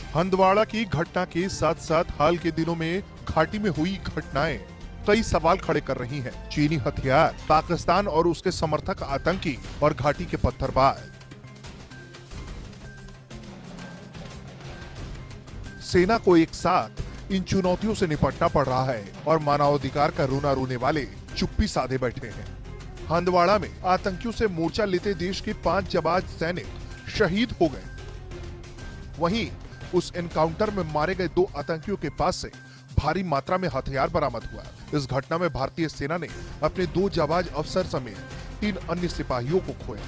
हंदवाड़ा की घटना के साथ साथ हाल के दिनों में घाटी में हुई घटनाएं कई सवाल खड़े कर रही हैं। चीनी हथियार, पाकिस्तान और उसके समर्थक आतंकी और घाटी के पत्थरबाज। सेना को एक साथ इन चुनौतियों से निपटना पड़ रहा है और मानवाधिकार का रोना रोने वाले चुप्पी साधे बैठे हैं। हंदवाड़ा में आतंकियों से मोर्चा लेते देश के 5 जाबाज सैनिक शहीद हो गए। वहीं उस एनकाउंटर में मारे गए 2 आतंकियों के पास से भारी मात्रा में हथियार बरामद हुआ। इस घटना में भारतीय सेना ने अपने 2 जाबाज अफसर समेत 3 अन्य सिपाहियों को खोया।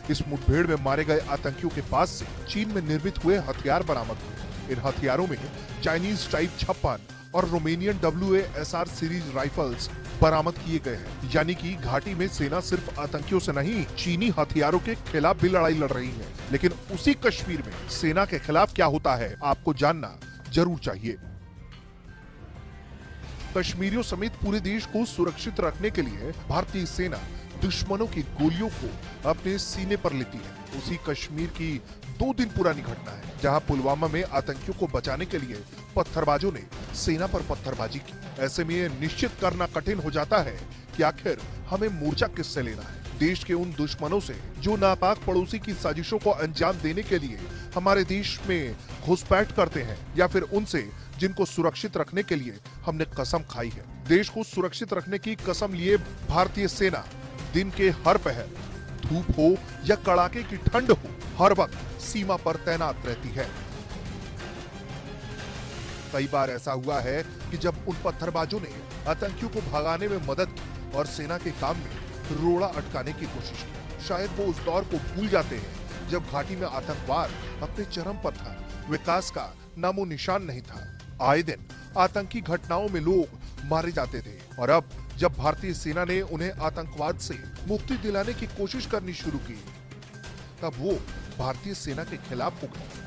इस मुठभेड़ में मारे गए आतंकियों के पास से चीन में निर्मित हुए हथियार बरामद हुए। इन हथियारों में चाइनीज टाइप 56 और रोमेनियन WASR सीरीज राइफल्स बरामद किए गए हैं। यानी कि घाटी में सेना सिर्फ आतंकियों से नहीं, चीनी हथियारों के खिलाफ भी लड़ाई लड़ रही है। लेकिन उसी कश्मीर में सेना के खिलाफ क्या होता है, आपको जानना जरूर चाहिए। कश्मीरियों समेत पूरे देश को सुरक्षित रखने के लिए भारतीय सेना दुश्मनों की गोलियों को अपने सीने पर लेती है। उसी कश्मीर की 2 दिन पुरानी घटना है जहां पुलवामा में आतंकियों को बचाने के लिए पत्थरबाजों ने सेना पर पत्थरबाजी की। ऐसे में यह निश्चित करना कठिन हो जाता है कि आखिर हमें मोर्चा किससे लेना है। देश के उन दुश्मनों से जो नापाक पड़ोसी की साजिशों को अंजाम देने के लिए हमारे देश में घुसपैठ करते हैं, या फिर उनसे जिनको सुरक्षित रखने के लिए हमने कसम खाई है। देश को सुरक्षित रखने की कसम लिए भारतीय सेना दिन के हर पहर, धूप हो या कड़ाके की ठंड हो, हर वक्त सीमा पर तैनात रहती है। कई बार ऐसा हुआ है कि जब उन पत्थरबाजों ने आतंकियों को भगाने में मदद की और सेना के काम में रोड़ा अटकाने की कोशिश की। शायद वो उस दौर को भूल जाते हैं जब घाटी में आतंकवाद अपने चरम पर था, विकास का नामो निशान नहीं था। आए दिन आतंकी घटनाओं में लोग मारे जाते थे और अब जब भारतीय सेना ने उन्हें आतंकवाद से मुक्ति दिलाने की कोशिश करनी शुरू की, तब वो भारतीय सेना के खिलाफ हो गए।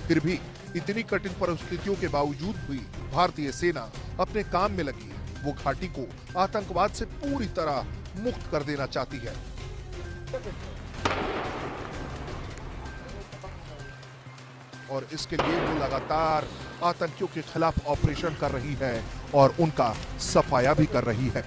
फिर भी इतनी कठिन परिस्थितियों के बावजूद भी भारतीय सेना अपने काम में लगी है। वो घाटी को आतंकवाद से पूरी तरह मुक्त कर देना चाहती है। और इसके लिए वो लगातार आतंकियों के खिलाफ ऑपरेशन कर रही है और उनका सफाया भी कर रही है।